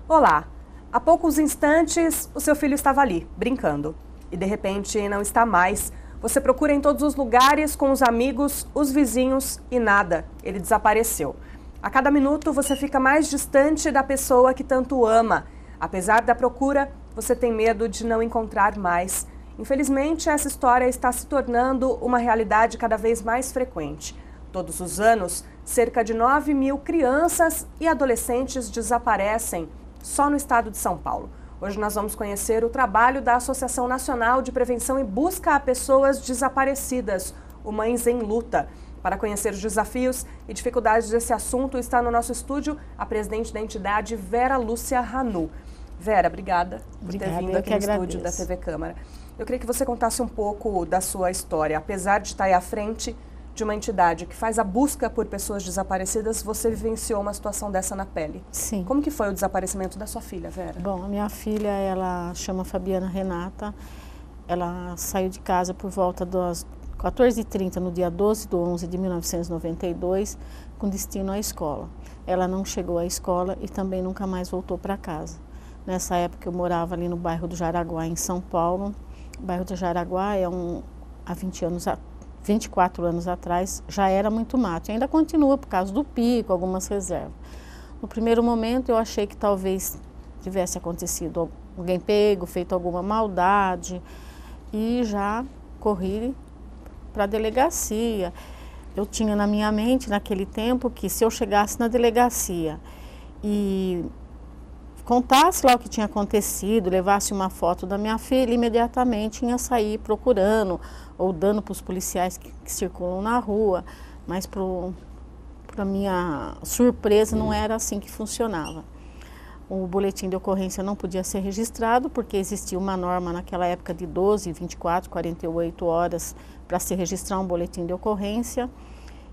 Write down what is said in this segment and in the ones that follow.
Olá! Há poucos instantes, o seu filho estava ali, brincando. E de repente não está mais. Você procura em todos os lugares, com os amigos, os vizinhos e nada. Ele desapareceu. A cada minuto você fica mais distante da pessoa que tanto ama. Apesar da procura, você tem medo de não encontrar mais. Infelizmente, essa história está se tornando uma realidade cada vez mais frequente. Todos os anos, cerca de 9.000 crianças e adolescentes desaparecem só no estado de São Paulo. Hoje nós vamos conhecer o trabalho da Associação Nacional de Prevenção e Busca a Pessoas Desaparecidas, o Mães em Luta. Para conhecer os desafios e dificuldades desse assunto, está no nosso estúdio a presidente da entidade, Vera Lúcia Ranu. Vera, obrigada por ter vindo aqui no estúdio da TV Câmara. Eu queria que você contasse um pouco da sua história. Apesar de estar aí à frente de uma entidade que faz a busca por pessoas desaparecidas, você vivenciou uma situação dessa na pele. Sim. Como que foi o desaparecimento da sua filha, Vera? Bom, a minha filha, ela chama Fabiana Renata. Ela saiu de casa por volta das 14h30, no dia 12/11 de 1992, com destino à escola. Ela não chegou à escola e também nunca mais voltou para casa. Nessa época eu morava ali no bairro do Jaraguá, em São Paulo. O bairro do Jaraguá há 24 anos atrás, já era muito mato. E ainda continua por causa do pico, algumas reservas. No primeiro momento eu achei que talvez tivesse acontecido alguém pego, feito alguma maldade, e já corri para a delegacia. Eu tinha na minha mente, naquele tempo, que se eu chegasse na delegacia e contasse lá o que tinha acontecido, levasse uma foto da minha filha, imediatamente ia sair procurando ou dando para os policiais que circulam na rua. Mas para minha surpresa não era assim que funcionava. O boletim de ocorrência não podia ser registrado porque existia uma norma naquela época de 12, 24, 48 horas para se registrar um boletim de ocorrência,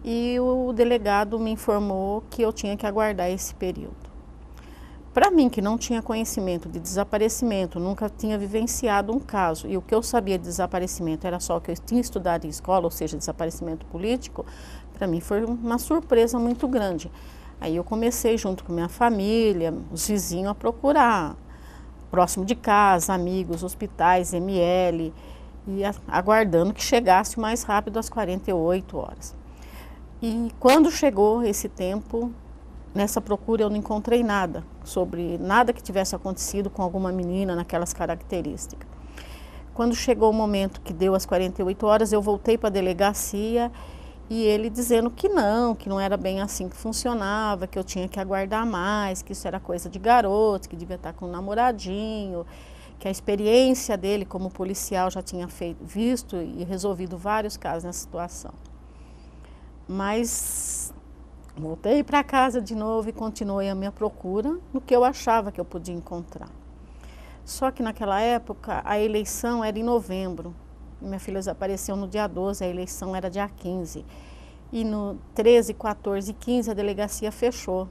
e o delegado me informou que eu tinha que aguardar esse período. Para mim, que não tinha conhecimento de desaparecimento, nunca tinha vivenciado um caso, e o que eu sabia de desaparecimento era só o que eu tinha estudado em escola, ou seja, desaparecimento político, para mim foi uma surpresa muito grande. Aí eu comecei, junto com minha família, os vizinhos, a procurar, próximo de casa, amigos, hospitais, ML, e aguardando que chegasse o mais rápido às 48 horas. E quando chegou esse tempo, nessa procura eu não encontrei nada, sobre nada que tivesse acontecido com alguma menina naquelas características. Quando chegou o momento que deu as 48 horas, eu voltei para a delegacia e ele dizendo que não era bem assim que funcionava, que eu tinha que aguardar mais, que isso era coisa de garoto, que devia estar com um namoradinho, que a experiência dele como policial já tinha visto e resolvido vários casos nessa situação. Mas voltei para casa de novo e continuei a minha procura no que eu achava que eu podia encontrar. Só que naquela época a eleição era em novembro. Minha filha desapareceu no dia 12, a eleição era dia 15. E no 13, 14 e 15 a delegacia fechou.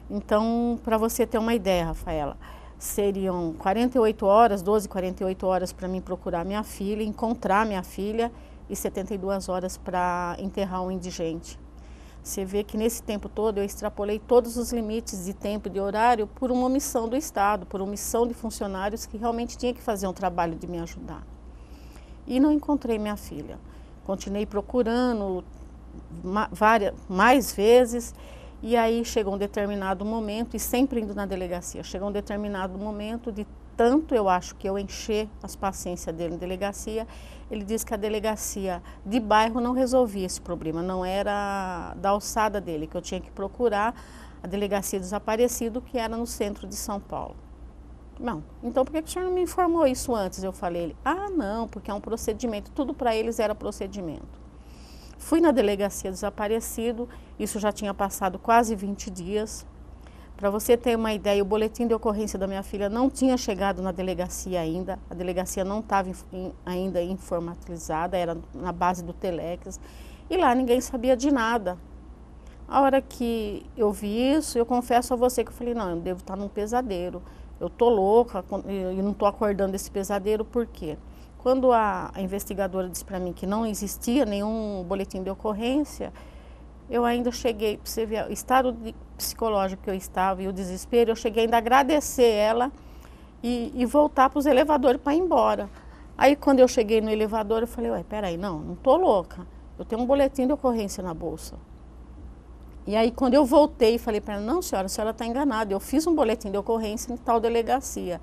Então, para você ter uma ideia, Rafaela, seriam 48 horas, 12, 48 horas para mim procurar minha filha, encontrar minha filha, e 72 horas para enterrar um indigente. Você vê que nesse tempo todo eu extrapolei todos os limites de tempo e de horário por uma omissão do Estado, por omissão de funcionários que realmente tinham que fazer um trabalho de me ajudar. E não encontrei minha filha. Continuei procurando mais vezes, e aí chegou um determinado momento, e sempre indo na delegacia, chegou um determinado momento de tanto eu acho que eu encher as paciências dele na delegacia, ele disse que a delegacia de bairro não resolvia esse problema, não era da alçada dele, que eu tinha que procurar a delegacia desaparecido, que era no centro de São Paulo. Não, então por que o senhor não me informou isso antes? Eu falei, não, porque é um procedimento, tudo para eles era procedimento. Fui na delegacia desaparecido, isso já tinha passado quase 20 dias. Para você ter uma ideia, o boletim de ocorrência da minha filha não tinha chegado na delegacia ainda, a delegacia não estava ainda informatizada, era na base do Telex, e lá ninguém sabia de nada. A hora que eu vi isso, eu confesso a você que eu falei, não, eu devo estar num pesadelo, eu tô louca e não estou acordando desse pesadelo, por quê? Quando a investigadora disse para mim que não existia nenhum boletim de ocorrência, eu ainda cheguei, para você ver o estado psicológico que eu estava e o desespero, eu cheguei ainda a agradecer ela e voltar para os elevadores para ir embora. Aí quando eu cheguei no elevador, eu falei, ué, peraí, não tô louca, eu tenho um boletim de ocorrência na bolsa. E aí quando eu voltei, falei para ela, não senhora, a senhora está enganada, eu fiz um boletim de ocorrência em tal delegacia.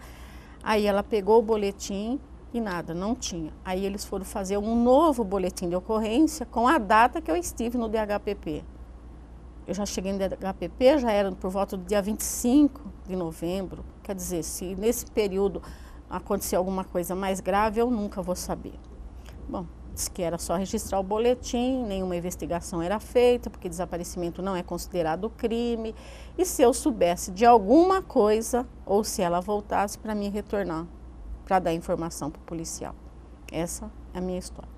Aí ela pegou o boletim e nada, não tinha. Aí eles foram fazer um novo boletim de ocorrência com a data que eu estive no DHPP. Eu já cheguei no DHPP, já era por volta do dia 25 de novembro. Quer dizer, se nesse período acontecer alguma coisa mais grave, eu nunca vou saber. Bom, disse que era só registrar o boletim, nenhuma investigação era feita, porque desaparecimento não é considerado crime. E se eu soubesse de alguma coisa, ou se ela voltasse para mim retornar, para dar informação para o policial. Essa é a minha história.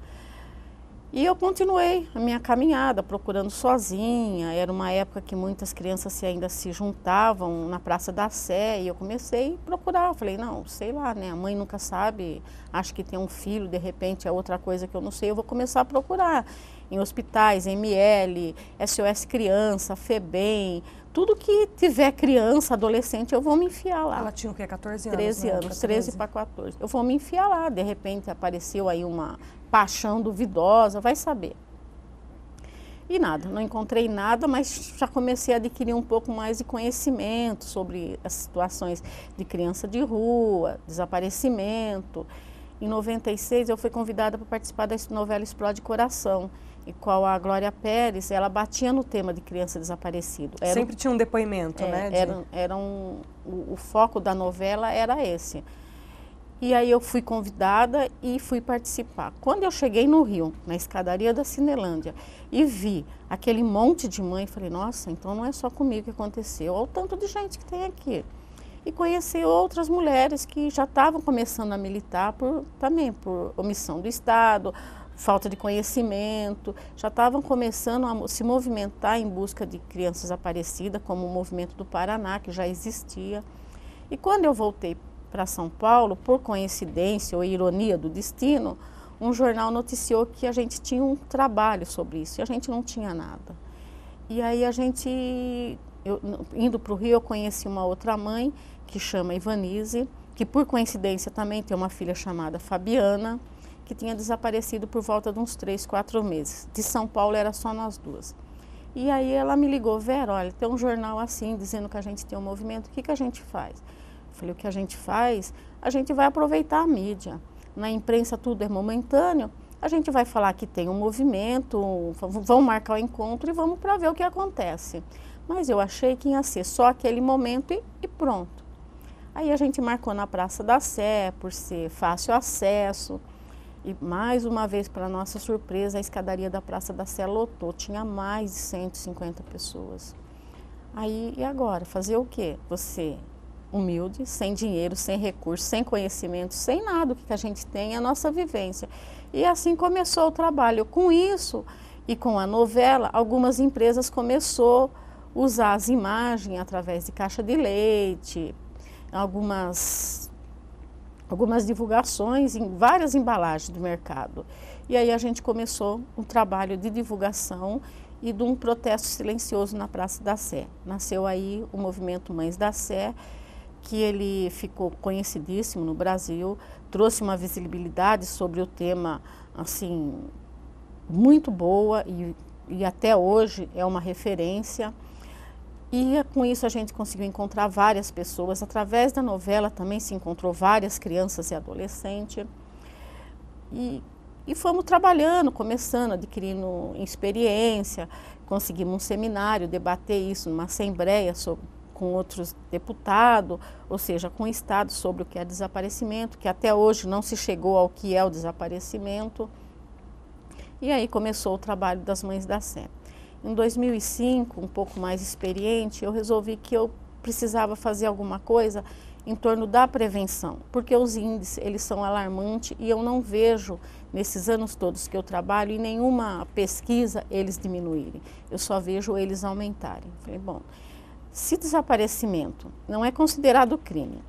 E eu continuei a minha caminhada, procurando sozinha. Era uma época que muitas crianças ainda se juntavam na Praça da Sé e eu comecei a procurar. Eu falei, não, sei lá, né? A mãe nunca sabe, acho que tem um filho, de repente é outra coisa que eu não sei. Eu vou começar a procurar em hospitais, ML, SOS Criança, FEBEM, tudo que tiver criança, adolescente, eu vou me enfiar lá. Ela tinha o quê? 14 anos? 13 anos, 14. 13 para 14. Eu vou me enfiar lá, de repente apareceu aí uma paixão duvidosa, vai saber. E nada, não encontrei nada, mas já comecei a adquirir um pouco mais de conhecimento sobre as situações de criança de rua, desaparecimento. Em 96 eu fui convidada para participar da novela Explode Coração, e qual a Glória Pérez, ela batia no tema de criança desaparecida. Sempre tinha um depoimento, né? O foco da novela era esse. E aí eu fui convidada e fui participar. Quando eu cheguei no Rio, na escadaria da Cinelândia, e vi aquele monte de mãe, falei, nossa, então não é só comigo que aconteceu, olha o tanto de gente que tem aqui. E conheci outras mulheres que já estavam começando a militar também por omissão do Estado, falta de conhecimento, já estavam começando a se movimentar em busca de crianças desaparecidas, como o movimento do Paraná, que já existia. E quando eu voltei para São Paulo, por coincidência ou ironia do destino, um jornal noticiou que a gente tinha um trabalho sobre isso, e a gente não tinha nada. E aí indo para o Rio, eu conheci uma outra mãe, que chama Ivanise, que por coincidência também tem uma filha chamada Fabiana, que tinha desaparecido por volta de uns 3, 4 meses. De São Paulo era só nós duas. E aí ela me ligou, Vera, olha, tem um jornal assim, dizendo que a gente tem um movimento, o que a gente faz? Eu falei, o que a gente faz? A gente vai aproveitar a mídia. Na imprensa tudo é momentâneo, a gente vai falar que tem um movimento, vamos marcar o encontro e vamos para ver o que acontece. Mas eu achei que ia ser só aquele momento e pronto. Aí a gente marcou na Praça da Sé, por ser fácil acesso. E mais uma vez, para nossa surpresa, a escadaria da Praça da Sé lotou, tinha mais de 150 pessoas. Aí, e agora? Fazer o quê? Você, humilde, sem dinheiro, sem recursos, sem conhecimento, sem nada, o que a gente tem é a nossa vivência. E assim começou o trabalho. Com isso e com a novela, algumas empresas começaram a usar as imagens através de caixa de leite, algumas divulgações em várias embalagens do mercado. E aí a gente começou um trabalho de divulgação e de um protesto silencioso na Praça da Sé. Nasceu aí o movimento Mães da Sé, que ele ficou conhecidíssimo no Brasil, trouxe uma visibilidade sobre o tema, assim, muito boa e até hoje é uma referência. E com isso a gente conseguiu encontrar várias pessoas. Através da novela também se encontrou várias crianças e adolescentes. E fomos trabalhando, começando, adquirindo experiência. Conseguimos um seminário, debater isso numa assembleia com outros deputados, ou seja, com o Estado, sobre o que é desaparecimento, que até hoje não se chegou ao que é o desaparecimento. E aí começou o trabalho das Mães da Sé. Em 2005, um pouco mais experiente, eu resolvi que eu precisava fazer alguma coisa em torno da prevenção, porque os índices, eles são alarmantes e eu não vejo, nesses anos todos que eu trabalho, em nenhuma pesquisa eles diminuírem, eu só vejo eles aumentarem. Falei, bom, se desaparecimento não é considerado crime,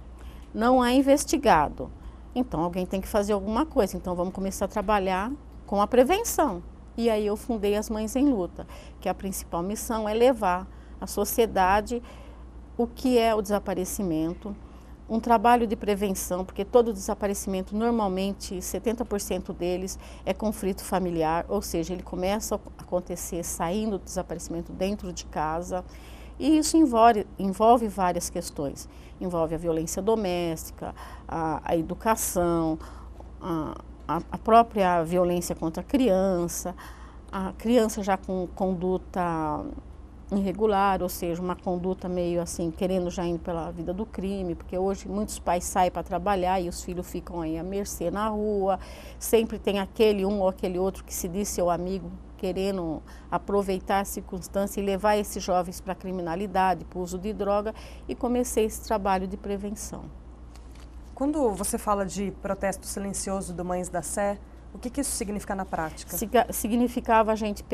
não é investigado, Então alguém tem que fazer alguma coisa, então vamos começar a trabalhar com a prevenção. E aí eu fundei as Mães em Luta, que a principal missão é levar à sociedade o que é o desaparecimento, um trabalho de prevenção, porque todo desaparecimento, normalmente 70% deles é conflito familiar, ou seja, ele começa a acontecer saindo do desaparecimento dentro de casa, e isso envolve várias questões. Envolve a violência doméstica, a educação, a própria violência contra a criança já com conduta irregular, ou seja, uma conduta meio assim, querendo já ir pela vida do crime, porque hoje muitos pais saem para trabalhar e os filhos ficam aí à mercê na rua, sempre tem aquele um ou aquele outro que se diz seu amigo, querendo aproveitar a circunstância e levar esses jovens para a criminalidade, para o uso de droga, e comecei esse trabalho de prevenção. Quando você fala de protesto silencioso do Mães da Sé, o que isso significa na prática? Significava a gente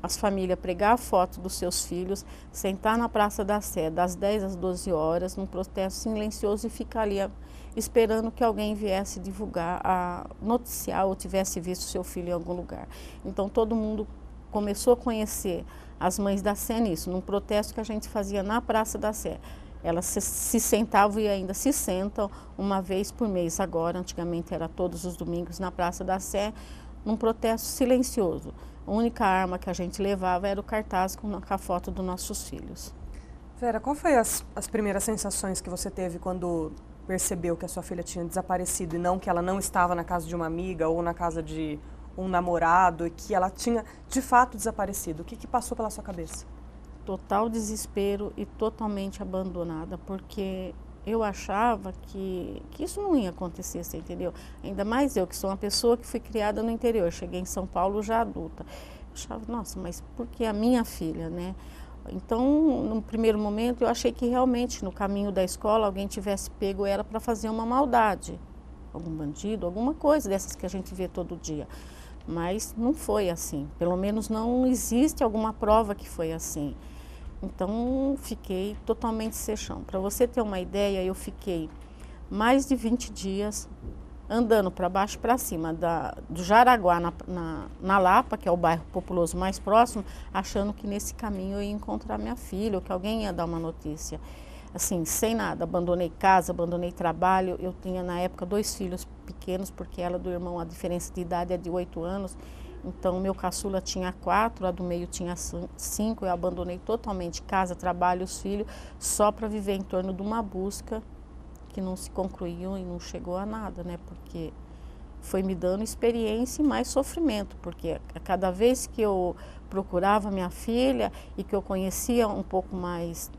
as famílias pregar a foto dos seus filhos, sentar na Praça da Sé, das 10 às 12 horas, num protesto silencioso e ficar ali esperando que alguém viesse divulgar, noticiar ou tivesse visto seu filho em algum lugar. Então todo mundo começou a conhecer as Mães da Sé nisso, num protesto que a gente fazia na Praça da Sé. Elas se sentavam e ainda se sentam uma vez por mês agora, antigamente era todos os domingos na Praça da Sé, num protesto silencioso. A única arma que a gente levava era o cartaz com a foto dos nossos filhos. Vera, qual foi as primeiras sensações que você teve quando percebeu que a sua filha tinha desaparecido e não que ela não estava na casa de uma amiga ou na casa de um namorado e que ela tinha de fato desaparecido? O que passou pela sua cabeça? Total desespero e totalmente abandonada, porque eu achava que isso não ia acontecer, você entendeu? Ainda mais eu, que sou uma pessoa que fui criada no interior, cheguei em São Paulo já adulta. Eu achava, nossa, mas por que a minha filha, né? Então, no primeiro momento, eu achei que realmente no caminho da escola alguém tivesse pego ela para fazer uma maldade. Algum bandido, alguma coisa dessas que a gente vê todo dia. Mas não foi assim, pelo menos não existe alguma prova que foi assim. Então, fiquei totalmente sem chão. Para você ter uma ideia, eu fiquei mais de 20 dias andando para baixo e para cima do Jaraguá, na Lapa, que é o bairro populoso mais próximo, achando que nesse caminho eu ia encontrar minha filha, ou que alguém ia dar uma notícia. Assim, sem nada, abandonei casa, abandonei trabalho. Eu tinha na época 2 filhos pequenos, porque ela do irmão, a diferença de idade é de 8 anos. Então, meu caçula tinha 4, a do meio tinha 5. Eu abandonei totalmente casa, trabalho, os filhos, só para viver em torno de uma busca que não se concluiu e não chegou a nada, né? Porque foi me dando experiência e mais sofrimento, porque a cada vez que eu procurava minha filha e que eu conhecia um pouco mais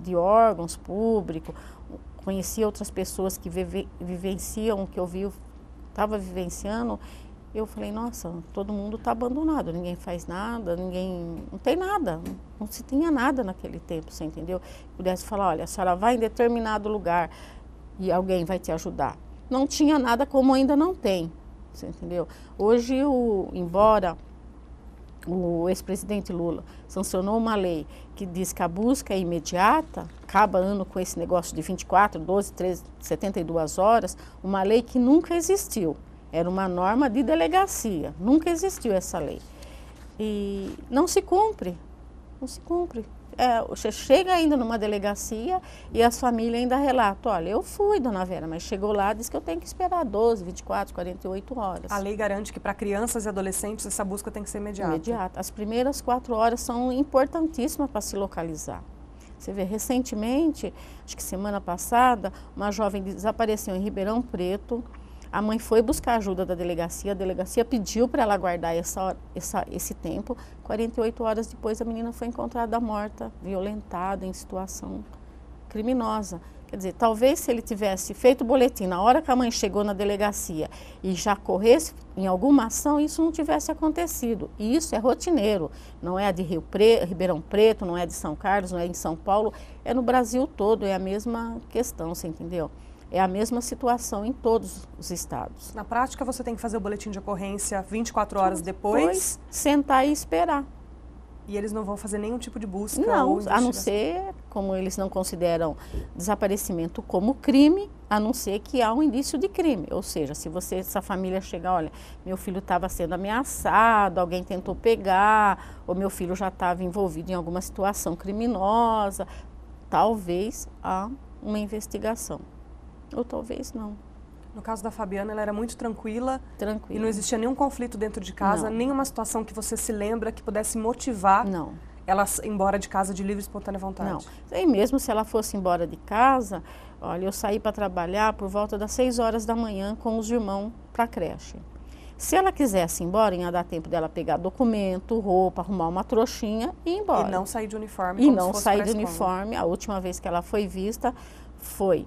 de órgãos públicos, conhecia outras pessoas que vivenciam o que eu estava vivenciando, eu falei, nossa, todo mundo está abandonado, ninguém faz nada, não tem nada, não se tinha nada naquele tempo, você entendeu? Pudesse falar, olha, a senhora vai em determinado lugar e alguém vai te ajudar. Não tinha nada, como ainda não tem, você entendeu? Hoje, embora o ex-presidente Lula sancionou uma lei que diz que a busca é imediata, acaba ano com esse negócio de 24, 12, 13, 72 horas, uma lei que nunca existiu. Era uma norma de delegacia, nunca existiu essa lei. E não se cumpre, não se cumpre. Você chega ainda numa delegacia e as famílias ainda relatam, olha, eu fui, dona Vera, mas chegou lá, diz que eu tenho que esperar 12, 24, 48 horas. A lei garante que para crianças e adolescentes essa busca tem que ser imediata. Imediata. As primeiras 4 horas são importantíssimas para se localizar. Você vê, recentemente, acho que semana passada, uma jovem desapareceu em Ribeirão Preto. A mãe foi buscar ajuda da delegacia, a delegacia pediu para ela guardar esse tempo. 48 horas depois, a menina foi encontrada morta, violentada, em situação criminosa. Quer dizer, talvez se ele tivesse feito o boletim na hora que a mãe chegou na delegacia e já corresse em alguma ação, isso não tivesse acontecido. E isso é rotineiro, não é de Ribeirão Preto, não é de São Carlos, não é em São Paulo, é no Brasil todo, é a mesma questão, você entendeu? É a mesma situação em todos os estados. Na prática, você tem que fazer o boletim de ocorrência 24 horas depois? Sentar e esperar. E eles não vão fazer nenhum tipo de busca? Não, a não ser, como eles não consideram desaparecimento como crime, a não ser que há um indício de crime. Ou seja, se essa família chegar, olha, meu filho estava sendo ameaçado, alguém tentou pegar, ou meu filho já estava envolvido em alguma situação criminosa, talvez há uma investigação. Ou talvez não. No caso da Fabiana, ela era muito tranquila. Tranquila. E não existia nenhum conflito dentro de casa, Não. nenhuma situação que você se lembra que pudesse motivar Não. ela ir embora de casa de livre e espontânea vontade. Não. E mesmo se ela fosse embora de casa, olha, eu saí para trabalhar por volta das 6 horas da manhã com os irmãos para a creche. Se ela quisesse ir embora, ia dar tempo dela pegar documento, roupa, arrumar uma trouxinha e ir embora. E não sair de uniforme. E como não se fosse sair pra de escola. uniforme. A última vez que ela foi vista foi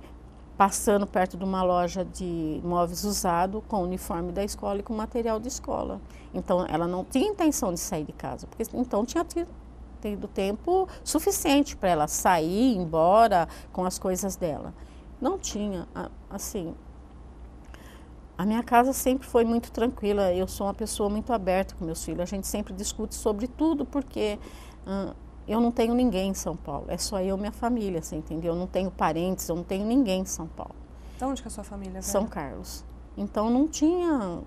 passando perto de uma loja de móveis usado com o uniforme da escola e com material de escola. Então, ela não tinha intenção de sair de casa, porque então tinha tido tempo suficiente para ela sair, ir embora com as coisas dela. Não tinha, assim. A minha casa sempre foi muito tranquila, eu sou uma pessoa muito aberta com meus filhos, a gente sempre discute sobre tudo, porque eu não tenho ninguém em São Paulo, é só eu e minha família, você entendeu? Eu não tenho parentes, eu não tenho ninguém em São Paulo. Então, onde que é a sua família, Vera? São Carlos. Então, não tinha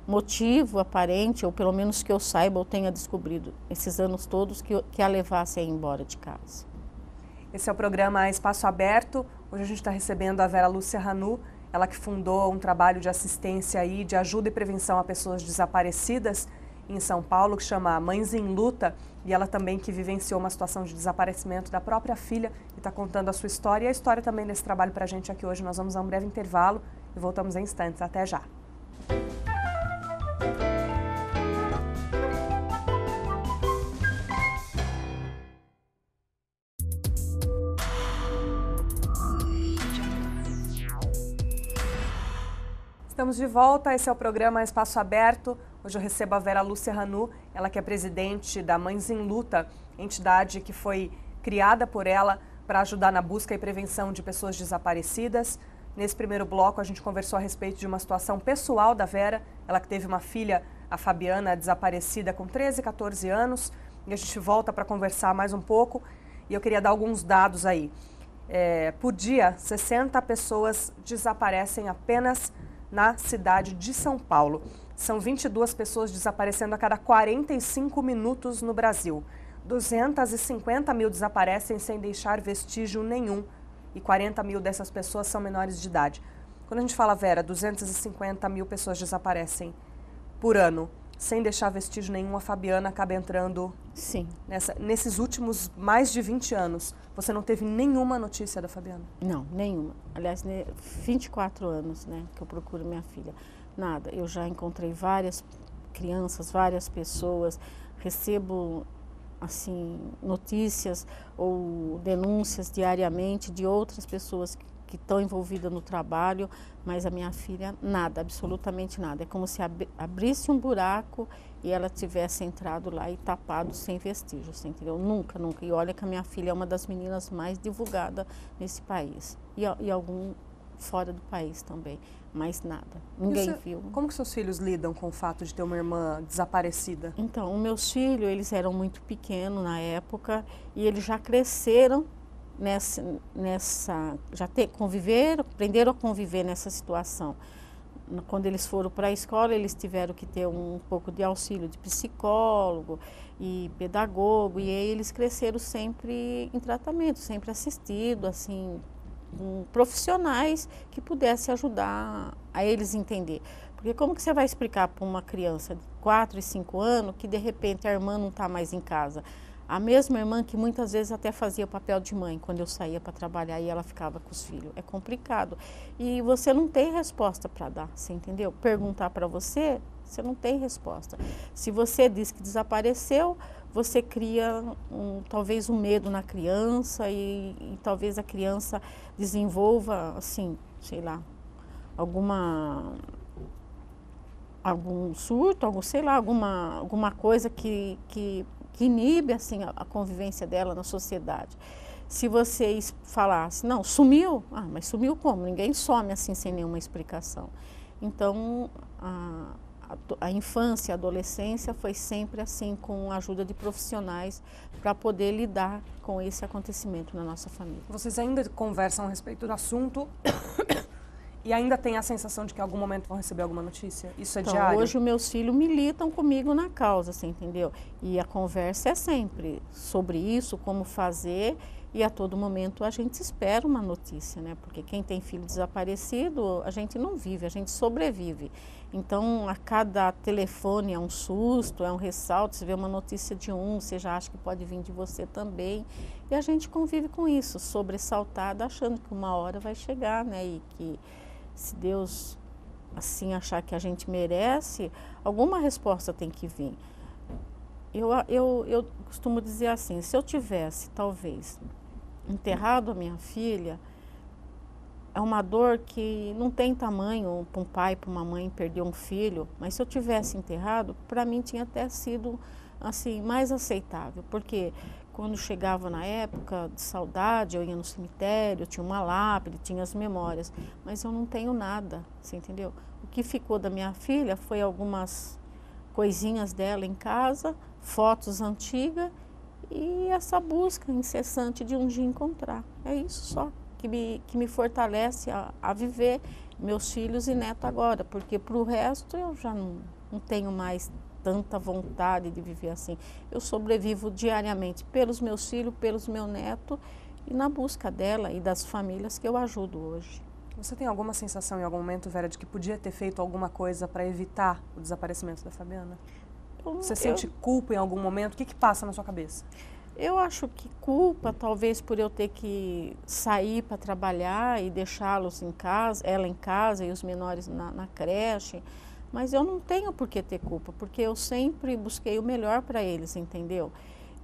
motivo aparente, ou pelo menos que eu saiba, ou tenha descobrido esses anos todos, que a levasse a ir embora de casa. Esse é o programa Espaço Aberto. Hoje a gente está recebendo a Vera Lúcia Hanu, ela que fundou um trabalho de assistência aí, de ajuda e prevenção a pessoas desaparecidas em São Paulo, que chama Mães em Luta, e ela também que vivenciou uma situação de desaparecimento da própria filha e está contando a sua história e a história também desse trabalho para a gente aqui hoje. Nós vamos a um breve intervalo e voltamos em instantes. Até já! Estamos de volta, esse é o programa Espaço Aberto. Hoje eu recebo a Vera Lúcia Hanu, ela que é presidente da Mães em Luta, entidade que foi criada por ela para ajudar na busca e prevenção de pessoas desaparecidas. Nesse primeiro bloco a gente conversou a respeito de uma situação pessoal da Vera, ela que teve uma filha, a Fabiana, desaparecida com 13, 14 anos, e a gente volta para conversar mais um pouco, e eu queria dar alguns dados aí. Por dia, 60 pessoas desaparecem apenas na cidade de São Paulo. São 22 pessoas desaparecendo a cada 45 minutos no Brasil. 250 mil desaparecem sem deixar vestígio nenhum e 40 mil dessas pessoas são menores de idade. Quando a gente fala, Vera, 250 mil pessoas desaparecem por ano sem deixar vestígio nenhum, a Fabiana acaba entrando. Sim. Nesses últimos mais de 20 anos, você não teve nenhuma notícia da Fabiana? Não, nenhuma. Aliás, 24 anos, né, que eu procuro minha filha. Nada. Eu já encontrei várias crianças, várias pessoas, recebo assim notícias ou denúncias diariamente de outras pessoas que estão envolvidas no trabalho, mas a minha filha nada, absolutamente nada. É como se abrisse um buraco e ela tivesse entrado lá e tapado sem vestígios, entendeu? Nunca, nunca. E olha que a minha filha é uma das meninas mais divulgadas nesse país. E algum fora do país também, mas nada. Ninguém viu. Como que seus filhos lidam com o fato de ter uma irmã desaparecida? Então, os meus filhos, eles eram muito pequenos na época e eles já cresceram aprenderam a conviver nessa situação. Quando eles foram para a escola, eles tiveram que ter um pouco de auxílio de psicólogo e pedagogo, e aí eles cresceram sempre em tratamento, sempre assistido, assim, com profissionais que pudessem ajudar a eles entender. Porque como que você vai explicar para uma criança de 4 e 5 anos que de repente a irmã não está mais em casa? A mesma irmã que muitas vezes até fazia o papel de mãe quando eu saía para trabalhar e ela ficava com os filhos. É complicado. E você não tem resposta para dar, você entendeu? Perguntar para você, você não tem resposta. Se você diz que desapareceu, você cria talvez um medo na criança e talvez a criança desenvolva, assim, sei lá, algum surto, sei lá, alguma coisa que inibe assim, a convivência dela na sociedade. Se vocês falassem, não, sumiu, mas sumiu como? Ninguém some assim sem nenhuma explicação. Então, a infância, a adolescência foi sempre assim, com a ajuda de profissionais para poder lidar com esse acontecimento na nossa família. Vocês ainda conversam a respeito do assunto E ainda tem a sensação de que em algum momento vão receber alguma notícia? Isso é Então, diário? hoje os meus filhos militam comigo na causa, você entendeu? E a conversa é sempre sobre isso, como fazer, e a todo momento a gente espera uma notícia, né? Porque quem tem filho desaparecido, a gente não vive, a gente sobrevive. Então, a cada telefone é um susto, é um ressalto, você vê uma notícia de um, você já acha que pode vir de você também. E a gente convive com isso, sobressaltada, achando que uma hora vai chegar, né? E que se Deus assim achar que a gente merece, alguma resposta tem que vir. Eu costumo dizer assim, se eu tivesse, talvez, enterrado a minha filha, é uma dor que não tem tamanho para um pai, para uma mãe perder um filho, mas se eu tivesse enterrado, para mim tinha até sido assim mais aceitável, porque quando chegava na época de saudade, eu ia no cemitério, tinha uma lápide, tinha as memórias, mas eu não tenho nada, você entendeu? O que ficou da minha filha foi algumas coisinhas dela em casa, fotos antigas e essa busca incessante de um dia encontrar. É isso só que me fortalece a viver meus filhos e neto agora, porque para o resto eu já não tenho mais tanta vontade de viver assim. Eu sobrevivo diariamente pelos meus filhos, pelos meus netos e na busca dela e das famílias que eu ajudo hoje. Você tem alguma sensação em algum momento, Vera, de que podia ter feito alguma coisa para evitar o desaparecimento da Fabiana? Você sente culpa em algum momento? O que passa na sua cabeça? Eu acho que culpa, talvez por eu ter que sair para trabalhar e deixá-los em casa, ela em casa e os menores na creche, mas eu não tenho por que ter culpa, porque eu sempre busquei o melhor para eles, entendeu?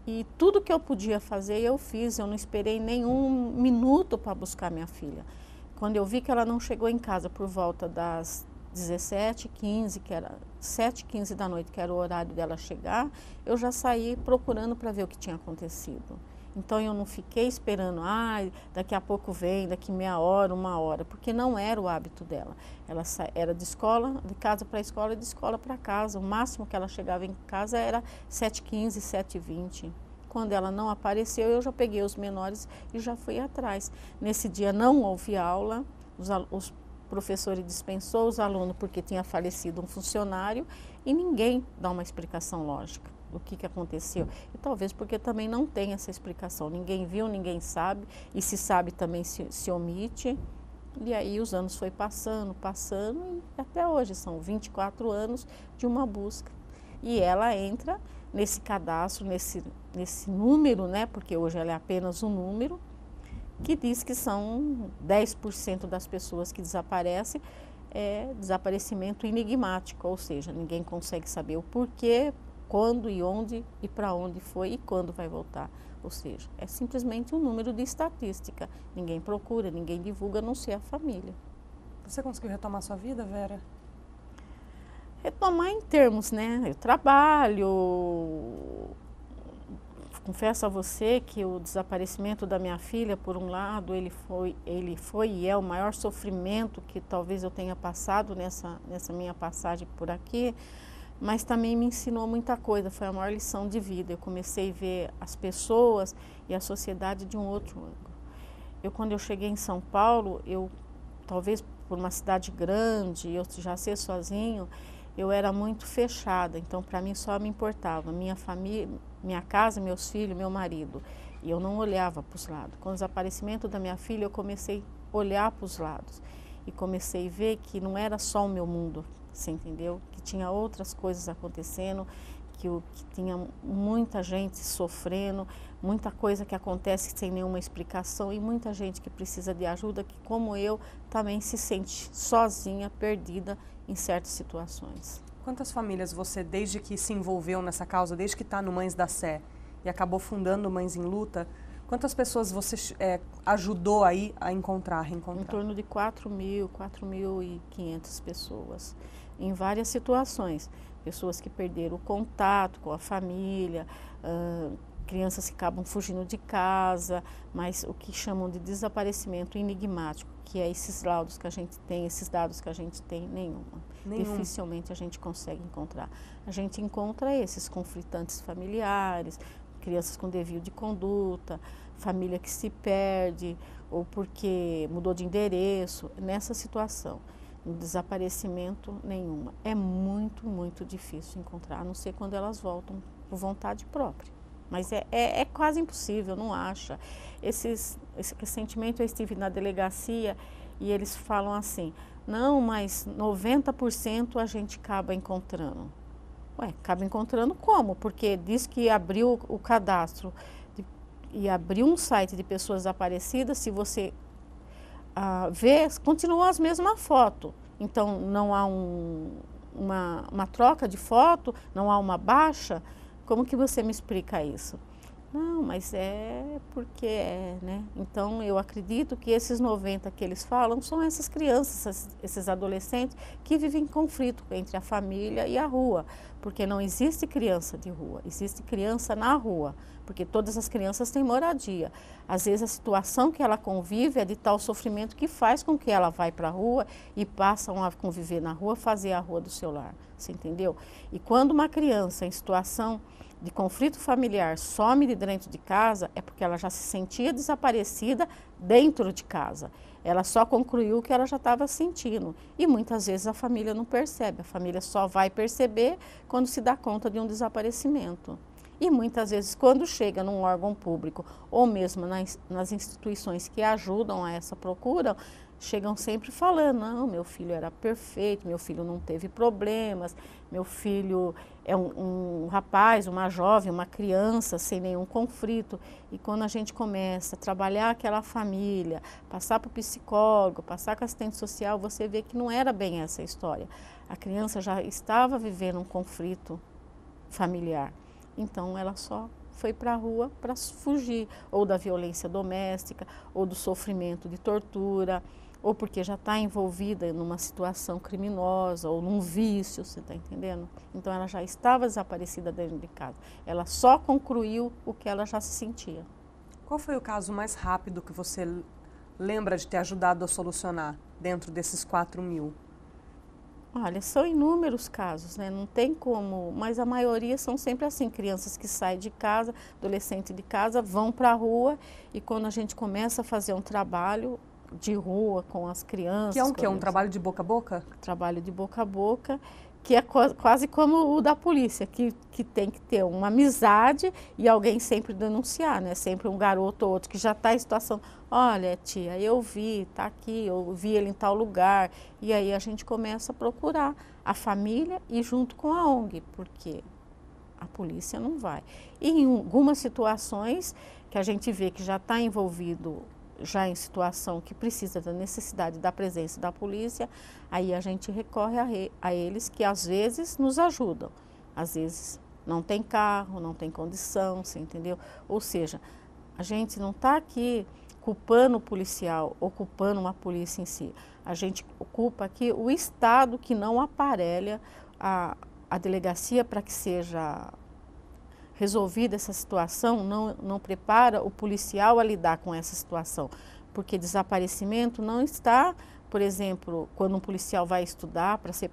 E tudo que eu podia fazer eu fiz, eu não esperei nenhum minuto para buscar minha filha. Quando eu vi que ela não chegou em casa por volta das 17h15, que era 7h15 da noite, que era o horário dela chegar, eu já saí procurando para ver o que tinha acontecido. Então eu não fiquei esperando, daqui a pouco vem, daqui meia hora, uma hora, porque não era o hábito dela. Ela era de escola, de casa para escola e de escola para casa. O máximo que ela chegava em casa era 7h15, 7h20. Quando ela não apareceu, eu já peguei os menores e já fui atrás. Nesse dia não houve aula, os professores dispensou os alunos porque tinha falecido um funcionário e ninguém dá uma explicação lógica do que aconteceu. E talvez porque também não tem essa explicação. Ninguém viu, ninguém sabe, e se sabe também se omite. E aí os anos foi passando, e até hoje são 24 anos de uma busca. E ela entra nesse cadastro, nesse número, né? Porque hoje ela é apenas um número, que diz que são 10% das pessoas que desaparecem, é desaparecimento enigmático, ou seja, ninguém consegue saber o porquê, quando e onde e para onde foi e quando vai voltar. Ou seja, é simplesmente um número de estatística. Ninguém procura, ninguém divulga, a não ser a família. Você conseguiu retomar sua vida, Vera? Retomar em termos, né? Eu trabalho. Confesso a você que o desaparecimento da minha filha, por um lado, ele foi e é o maior sofrimento que talvez eu tenha passado nessa minha passagem por aqui, mas também me ensinou muita coisa, foi a maior lição de vida. Eu comecei a ver as pessoas e a sociedade de um outro ângulo. Quando eu cheguei em São Paulo, talvez por uma cidade grande, eu já ser sozinho, eu era muito fechada, então para mim só me importava minha família, minha casa, meus filhos, meu marido. E eu não olhava para os lados. Com o desaparecimento da minha filha, eu comecei a olhar para os lados. E comecei a ver que não era só o meu mundo, você entendeu? Que tinha outras coisas acontecendo, que tinha muita gente sofrendo, muita coisa que acontece sem nenhuma explicação e muita gente que precisa de ajuda, que como eu, também se sente sozinha, perdida em certas situações. Quantas famílias você, desde que se envolveu nessa causa, desde que está no Mães da Sé e acabou fundando Mães em Luta, quantas pessoas você ajudou aí a reencontrar? Em torno de 4.500 pessoas, em várias situações. Pessoas que perderam o contato com a família, crianças que acabam fugindo de casa, mas o que chamam de desaparecimento enigmático, que é esses laudos que a gente tem, esses dados que a gente tem, nenhuma. Dificilmente a gente consegue encontrar. A gente encontra esses conflitantes familiares, crianças com desvio de conduta, família que se perde ou porque mudou de endereço, nessa situação. No desaparecimento nenhuma. É muito, muito difícil encontrar, a não ser quando elas voltam por vontade própria. Mas é quase impossível, não acha. Recentemente eu estive na delegacia e eles falam assim, não, mas 90% a gente acaba encontrando. Ué, acaba encontrando como? Porque diz que abriu o cadastro e abriu um site de pessoas desaparecidas, se você vê, continuam as mesmas fotos. Então, não há uma troca de foto, não há uma baixa. Como que você me explica isso? Não, mas é porque né? Então, eu acredito que esses 90 que eles falam são essas crianças, esses adolescentes que vivem em conflito entre a família e a rua. Porque não existe criança de rua, existe criança na rua. Porque todas as crianças têm moradia. Às vezes, a situação que ela convive é de tal sofrimento que faz com que ela vá para a rua e passam a conviver na rua, fazer a rua do seu lar. Você entendeu? E quando uma criança em situação de conflito familiar some de dentro de casa, é porque ela já se sentia desaparecida dentro de casa. Ela só concluiu o que ela já estava sentindo. E muitas vezes a família não percebe. A família só vai perceber quando se dá conta de um desaparecimento. E muitas vezes, quando chega num órgão público, ou mesmo nas instituições que ajudam a essa procura, chegam sempre falando, não, meu filho era perfeito, meu filho não teve problemas, meu filho é um rapaz, uma jovem, uma criança sem nenhum conflito. E quando a gente começa a trabalhar aquela família, passar para o psicólogo, passar com a assistente social, você vê que não era bem essa história. A criança já estava vivendo um conflito familiar. Então, ela só foi para a rua para fugir, ou da violência doméstica, ou do sofrimento de tortura, ou porque já está envolvida numa situação criminosa, ou num vício, você está entendendo? Então, ela já estava desaparecida dentro de casa. Ela só concluiu o que ela já se sentia. Qual foi o caso mais rápido que você lembra de ter ajudado a solucionar dentro desses 4.000? Olha, são inúmeros casos, né? Não tem como, mas a maioria são sempre assim, crianças que saem de casa, adolescentes de casa, vão para a rua e quando a gente começa a fazer um trabalho de rua com as crianças... Que é um quê? Um trabalho de boca a boca? Trabalho de boca a boca, que é quase como o da polícia, que tem que ter uma amizade e alguém sempre denunciar, né? Sempre um garoto ou outro que já está em situação, olha tia, eu vi, está aqui, eu vi ele em tal lugar, e aí a gente começa a procurar a família e junto com a ONG, porque a polícia não vai. E em algumas situações que a gente vê que já está envolvido, já em situação que precisa da necessidade da presença da polícia, aí a gente recorre a eles que às vezes nos ajudam, às vezes não tem carro, não tem condição, você entendeu? Ou seja, a gente não está aqui culpando o policial ou culpando uma polícia em si, a gente culpa aqui o Estado que não aparelha a delegacia para que seja resolvida essa situação, não prepara o policial a lidar com essa situação, porque desaparecimento não está, por exemplo, quando um policial vai estudar para ser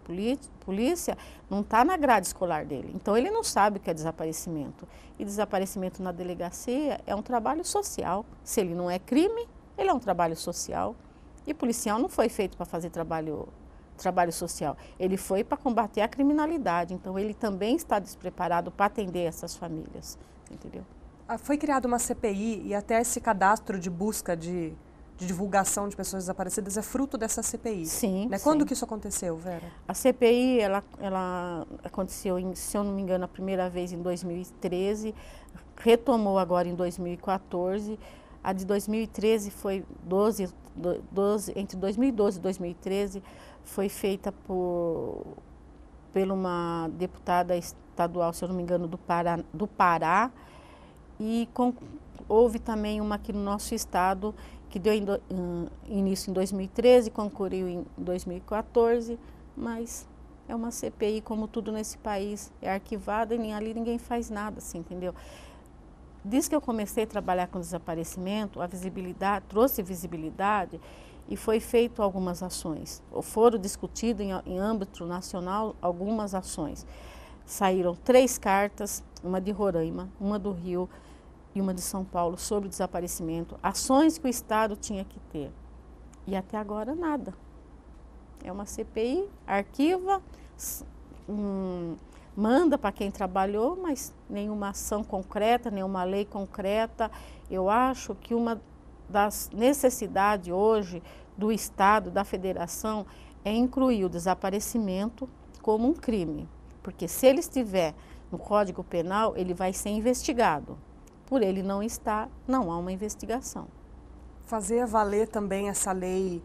polícia, não está na grade escolar dele, então ele não sabe o que é desaparecimento. E desaparecimento na delegacia é um trabalho social, se ele não é crime, ele é um trabalho social. E policial não foi feito para fazer trabalho social, ele foi para combater a criminalidade, então ele também está despreparado para atender essas famílias, entendeu? Foi criada uma CPI e até esse cadastro de busca de divulgação de pessoas desaparecidas é fruto dessa CPI. Sim, né? sim. Quando que isso aconteceu, Vera? A CPI, ela aconteceu, se eu não me engano, a primeira vez em 2013, retomou agora em 2014, a de 2013 foi entre 2012 e 2013, foi feita por uma deputada estadual, se eu não me engano, do Pará, e houve também uma aqui no nosso estado, que deu início em 2013, concluiu em 2014, mas é uma CPI, como tudo nesse país, é arquivada e ali ninguém faz nada, assim, entendeu? Desde que eu comecei a trabalhar com desaparecimento, a visibilidade, trouxe visibilidade e foi feito algumas ações. Foram discutidas em âmbito nacional algumas ações. saíram 3 cartas, uma de Roraima, uma do Rio e uma de São Paulo, sobre o desaparecimento, ações que o Estado tinha que ter. E até agora nada. É uma CPI, arquiva, manda para quem trabalhou, mas nenhuma ação concreta, nenhuma lei concreta. Eu acho que uma das necessidades hoje do Estado, da Federação, é incluir o desaparecimento como um crime. Porque se ele estiver no Código Penal, ele vai ser investigado. Por ele não estar, não há uma investigação. Fazer valer também essa lei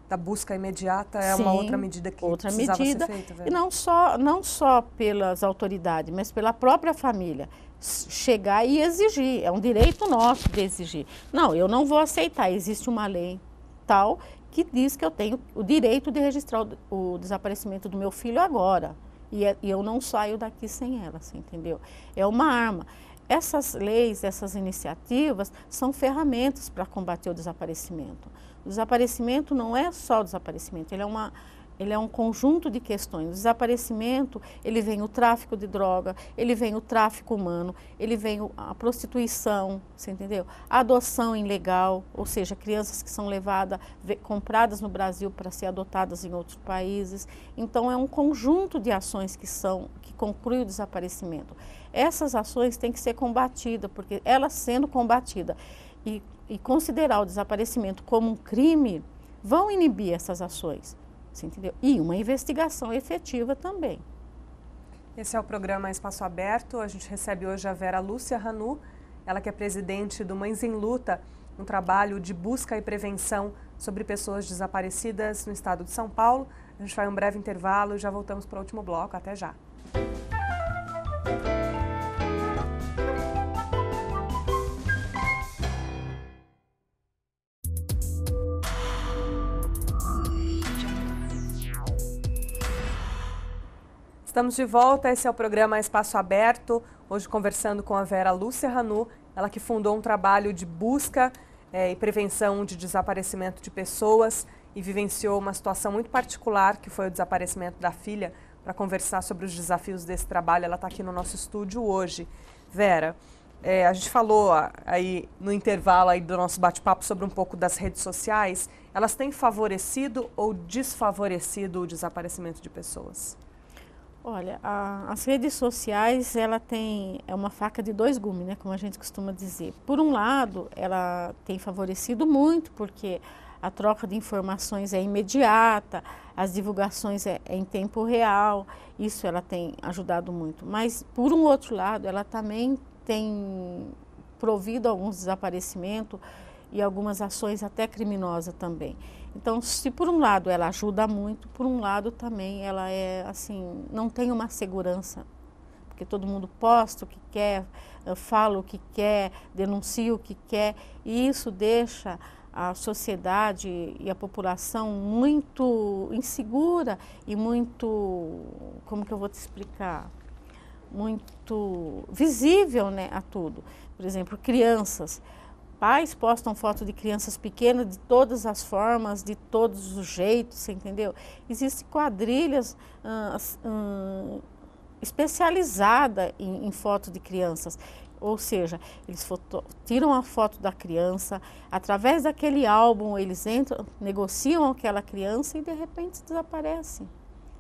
da busca imediata é uma outra medida que precisava ser feita, velho? E não só pelas autoridades, mas pela própria família. Chegar e exigir, é um direito nosso de exigir. Não, eu não vou aceitar, existe uma lei tal que diz que eu tenho o direito de registrar o desaparecimento do meu filho agora. E eu não saio daqui sem ela, você entendeu? É uma arma. Essas leis, essas iniciativas são ferramentas para combater o desaparecimento. O desaparecimento não é só o desaparecimento, ele é um conjunto de questões. O desaparecimento, ele vem o tráfico de droga, ele vem o tráfico humano, ele vem a prostituição, você entendeu? A adoção ilegal, ou seja, crianças que são levadas, compradas no Brasil para ser adotadas em outros países. Então é um conjunto de ações que conclui o desaparecimento. Essas ações têm que ser combatidas, porque elas sendo combatidas e considerar o desaparecimento como um crime, vão inibir essas ações. Você entendeu? E uma investigação efetiva também. Esse é o programa Espaço Aberto. A gente recebe hoje a Vera Lúcia Ranu, ela que é presidente do Mães em Luta, um trabalho de busca e prevenção sobre pessoas desaparecidas no estado de São Paulo. A gente vai um breve intervalo e já voltamos para o último bloco. Até já. Estamos de volta, esse é o programa Espaço Aberto, hoje conversando com a Vera Lúcia Ranu, ela que fundou um trabalho de busca e prevenção de desaparecimento de pessoas e vivenciou uma situação muito particular, que foi o desaparecimento da filha. Para conversar sobre os desafios desse trabalho, ela está aqui no nosso estúdio hoje. Vera, a gente falou aí no intervalo aí do nosso bate-papo sobre um pouco das redes sociais. Elas têm favorecido ou desfavorecido o desaparecimento de pessoas? Olha, as redes sociais, é uma faca de 2 gumes, né, como a gente costuma dizer. Por um lado, ela tem favorecido muito, porque a troca de informações é imediata, as divulgações é em tempo real, isso ela tem ajudado muito. Mas, por um outro lado, ela também tem provido alguns desaparecimentos e algumas ações até criminosas também. Então, se por um lado ela ajuda muito, por um lado também ela não tem uma segurança, porque todo mundo posta o que quer, fala o que quer, denuncia o que quer, e isso deixa a sociedade e a população muito insegura e muito, como que eu vou te explicar, muito visível, né, a tudo. Por exemplo, crianças. Pais postam foto de crianças pequenas de todas as formas, de todos os jeitos, você entendeu? Existem quadrilhas especializadas em foto de crianças. Ou seja, eles tiram a foto da criança, através daquele álbum eles entram, negociam aquela criança e de repente desaparece.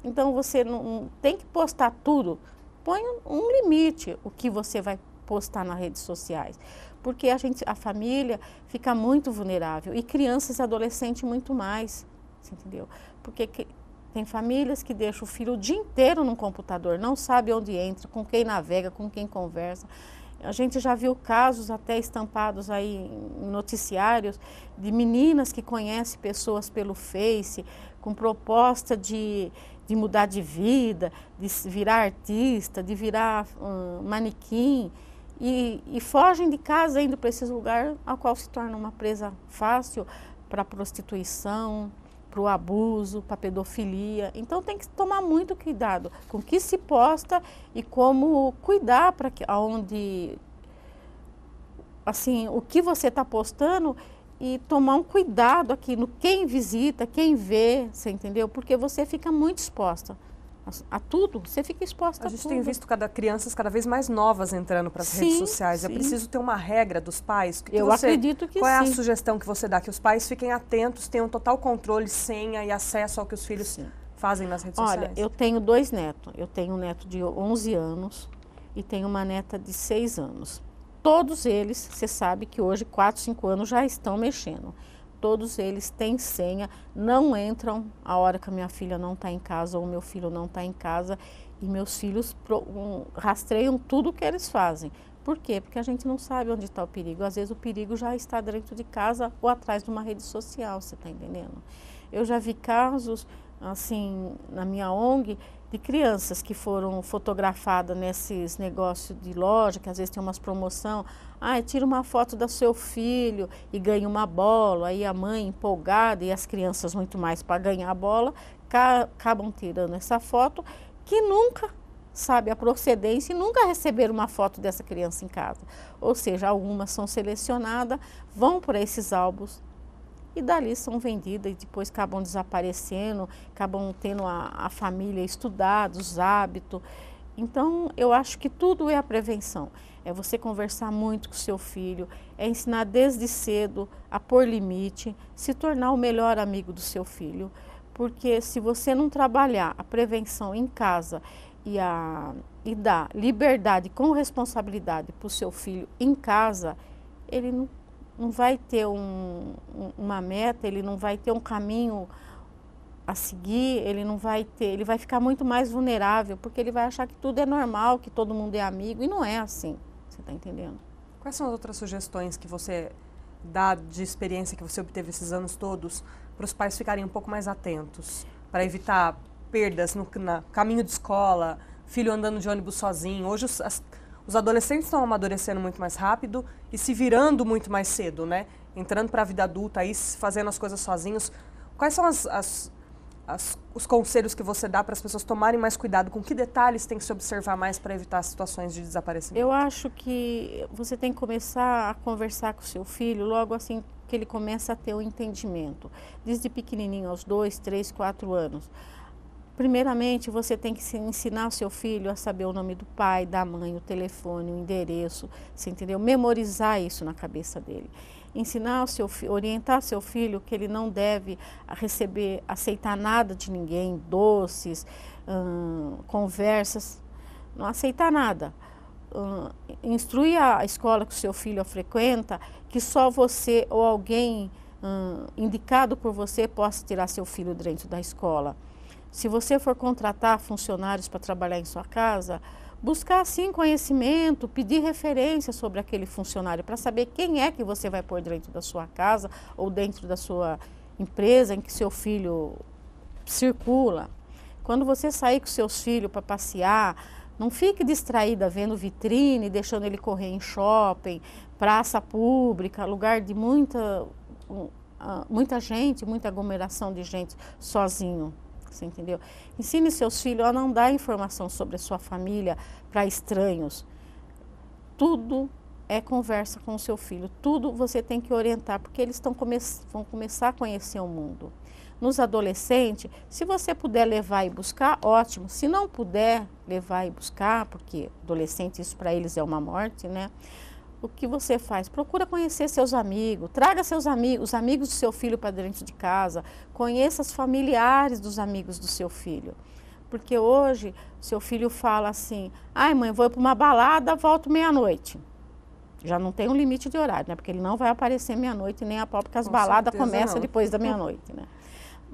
Então você não tem que postar tudo, põe um limite o que você vai postar nas redes sociais. Porque a família fica muito vulnerável e crianças e adolescentes muito mais, você entendeu? Porque tem famílias que deixam o filho o dia inteiro no computador, não sabe onde entra, com quem navega, com quem conversa. A gente já viu casos até estampados aí em noticiários de meninas que conhecem pessoas pelo Face, com proposta de mudar de vida, de virar artista, de virar manequim. E fogem de casa indo para esses lugares, a qual se torna uma presa fácil para a prostituição, para o abuso, para a pedofilia. Então tem que tomar muito cuidado com o que se posta e como cuidar para que aonde, assim, o que você está postando e tomar um cuidado aqui no quem visita, quem vê, você entendeu? Porque você fica muito exposta a tudo, você fica exposta a tudo. A gente tem visto crianças cada vez mais novas entrando para as redes sociais. É preciso ter uma regra dos pais? Eu acredito que sim. Qual é a sugestão que você dá? Que os pais fiquem atentos, tenham total controle, senha e acesso ao que os filhos fazem nas redes sociais? Olha, eu tenho 2 netos. Eu tenho um neto de 11 anos e tenho uma neta de 6 anos. Todos eles, você sabe que hoje 4, 5 anos já estão mexendo. Todos eles têm senha, não entram a hora que a minha filha não está em casa ou o meu filho não está em casa. E meus filhos rastreiam tudo o que eles fazem. Por quê? Porque a gente não sabe onde está o perigo. Às vezes o perigo já está dentro de casa ou atrás de uma rede social, você está entendendo? Eu já vi casos, assim, na minha ONG, de crianças que foram fotografadas nesses negócios de loja, que às vezes tem umas promoção. Tira uma foto do seu filho e ganha uma bola. Aí a mãe empolgada e as crianças muito mais para ganhar a bola, acabam tirando essa foto, que nunca sabe a procedência e nunca receberam uma foto dessa criança em casa. Ou seja, algumas são selecionadas, vão para esses álbuns e dali são vendidas e depois acabam desaparecendo, acabam tendo a família estudada, os hábitos. Então, eu acho que tudo é a prevenção. É você conversar muito com o seu filho, é ensinar desde cedo a pôr limite, se tornar o melhor amigo do seu filho. Porque se você não trabalhar a prevenção em casa e dar liberdade com responsabilidade para o seu filho em casa, ele não vai ter uma meta, ele não vai ter um caminho a seguir, ele vai ficar muito mais vulnerável, porque ele vai achar que tudo é normal, que todo mundo é amigo, e não é assim, você está entendendo? Quais são as outras sugestões que você dá de experiência que você obteve esses anos todos, para os pais ficarem um pouco mais atentos, para evitar perdas no caminho de escola, filho andando de ônibus sozinho? Hoje os adolescentes estão amadurecendo muito mais rápido e se virando muito mais cedo, né? Entrando para a vida adulta, aí fazendo as coisas sozinhos. Quais são os conselhos que você dá para as pessoas tomarem mais cuidado? Com que detalhes tem que se observar mais para evitar situações de desaparecimento? Eu acho que você tem que começar a conversar com o seu filho logo assim que ele começa a ter o entendimento. Desde pequenininho, aos 2, 3, 4 anos. Primeiramente, você tem que ensinar o seu filho a saber o nome do pai, da mãe, o telefone, o endereço, você entendeu? Memorizar isso na cabeça dele. Ensinar orientar seu filho que ele não deve aceitar nada de ninguém, doces, conversas, não aceitar nada. Instruir a escola que o seu filho frequenta, que só você ou alguém indicado por você possa tirar seu filho dentro da escola. Se você for contratar funcionários para trabalhar em sua casa, buscar sim conhecimento, pedir referência sobre aquele funcionário para saber quem é que você vai pôr dentro da sua casa ou dentro da sua empresa em que seu filho circula. Quando você sair com seus filhos para passear, não fique distraída vendo vitrine, deixando ele correr em shopping, praça pública, lugar de muita gente, muita aglomeração de gente sozinho. Você entendeu? Ensine seus filhos a não dar informação sobre a sua família para estranhos. Tudo é conversa com o seu filho, tudo você tem que orientar, porque eles vão começar a conhecer o mundo. Nos adolescentes, se você puder levar e buscar, ótimo. Se não puder levar e buscar, porque adolescente, isso para eles é uma morte, né? O que você faz? Procura conhecer seus amigos, traga seus amigos, os amigos do seu filho para dentro de casa, conheça os familiares dos amigos do seu filho. Porque hoje, seu filho fala assim, mãe, vou para uma balada, volto meia-noite. Já não tem um limite de horário, né? Porque ele não vai aparecer meia-noite nem a pau, porque as baladas começam depois da meia-noite, né?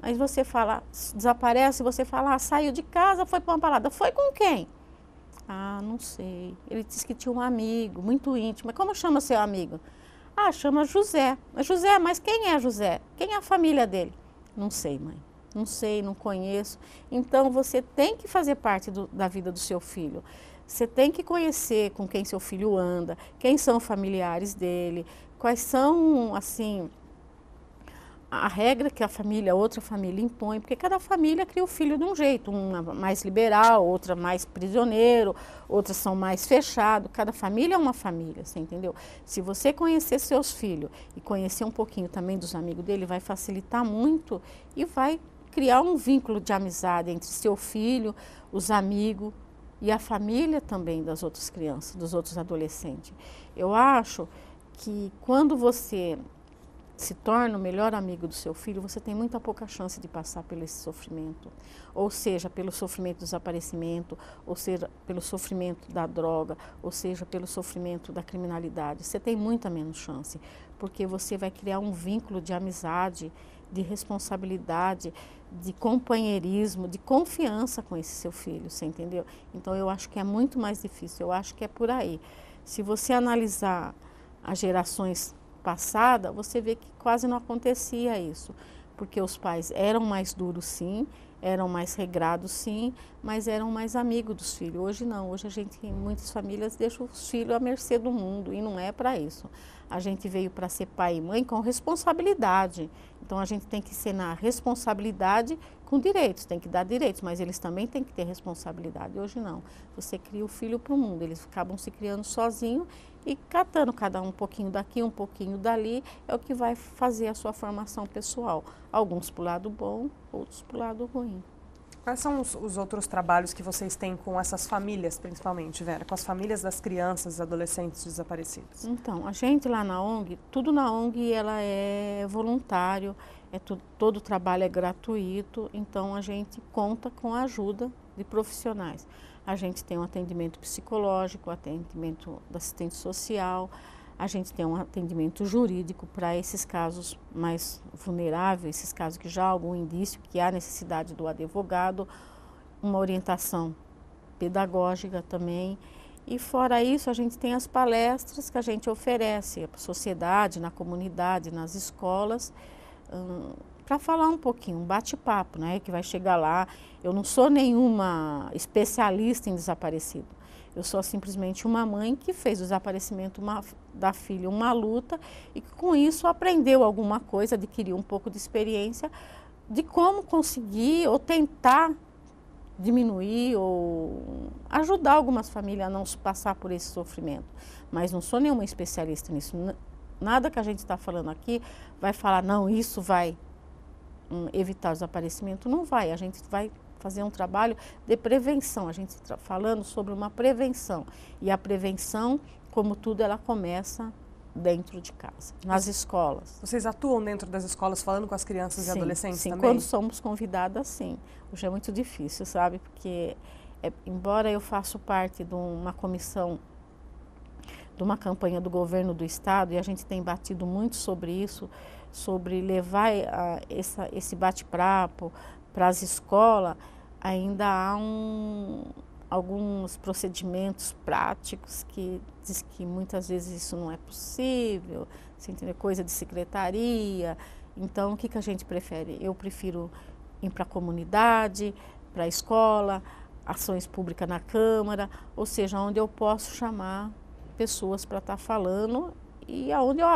Mas você fala, desaparece, você fala, saiu de casa, foi para uma balada. Foi com quem? Não sei. Ele disse que tinha um amigo muito íntimo. Como chama seu amigo? Chama José. José, mas quem é José? Quem é a família dele? Não sei, mãe. Não sei, não conheço. Então, você tem que fazer parte da vida do seu filho. Você tem que conhecer com quem seu filho anda, quem são familiares dele, quais são, assim, a regra que outra família impõe, porque cada família cria o filho de um jeito, uma mais liberal, outra mais prisioneiro, outras são mais fechados, cada família é uma família, você entendeu? Se você conhecer seus filhos e conhecer um pouquinho também dos amigos dele, vai facilitar muito e vai criar um vínculo de amizade entre seu filho, os amigos e a família também das outras crianças, dos outros adolescentes. Eu acho que quando você se torna o melhor amigo do seu filho, você tem muita pouca chance de passar por esse sofrimento. Ou seja, pelo sofrimento do desaparecimento, ou seja, pelo sofrimento da droga, ou seja, pelo sofrimento da criminalidade. Você tem muita menos chance, porque você vai criar um vínculo de amizade, de responsabilidade, de companheirismo, de confiança com esse seu filho, você entendeu? Então eu acho que é muito mais difícil, eu acho que é por aí. Se você analisar as gerações passada, você vê que quase não acontecia isso, porque os pais eram mais duros sim, eram mais regrados sim, mas eram mais amigos dos filhos. Hoje não, hoje a gente em muitas famílias deixa os filhos à mercê do mundo e não é para isso. A gente veio para ser pai e mãe com responsabilidade, então a gente tem que ensinar responsabilidade com direitos, tem que dar direitos, mas eles também têm que ter responsabilidade. Hoje não, você cria o filho para o mundo, eles acabam se criando sozinhos e catando cada um pouquinho daqui, um pouquinho dali, é o que vai fazer a sua formação pessoal. Alguns para o lado bom, outros para o lado ruim. Quais são os outros trabalhos que vocês têm com essas famílias, principalmente, Vera? Com as famílias das crianças e adolescentes desaparecidos? Então, a gente lá na ONG, tudo na ONG ela é voluntário, todo o trabalho é gratuito, então a gente conta com a ajuda de profissionais. A gente tem um atendimento psicológico, atendimento da assistente social, a gente tem um atendimento jurídico para esses casos mais vulneráveis, esses casos que já há algum indício que há necessidade do advogado, uma orientação pedagógica também. E fora isso, a gente tem as palestras que a gente oferece para a sociedade, na comunidade, nas escolas, para falar um pouquinho, um bate-papo, né, que vai chegar lá. Eu não sou nenhuma especialista em desaparecido. Eu sou simplesmente uma mãe que fez o desaparecimento da filha uma luta e que com isso aprendeu alguma coisa, adquiriu um pouco de experiência de como conseguir ou tentar diminuir ou ajudar algumas famílias a não passar por esse sofrimento. Mas não sou nenhuma especialista nisso. Nada que a gente está falando aqui vai falar, não, isso vai evitar o desaparecimento. Não vai, a gente vai fazer um trabalho de prevenção, a gente está falando sobre uma prevenção. E a prevenção, como tudo, ela começa dentro de casa, nas escolas. Vocês atuam dentro das escolas falando com as crianças e adolescentes sim, também? Quando somos convidadas, sim. Hoje é muito difícil, sabe? Porque, embora eu faça parte de uma comissão, de uma campanha do governo do estado, e a gente tem batido muito sobre isso, sobre levar esse bate-papo para as escolas, ainda há alguns procedimentos práticos que diz que muitas vezes isso não é possível, você entende? Coisa de secretaria. Então, o que a gente prefere? Eu prefiro ir para a comunidade, para a escola, ações públicas na Câmara, ou seja, onde eu posso chamar pessoas para estar falando e aonde eu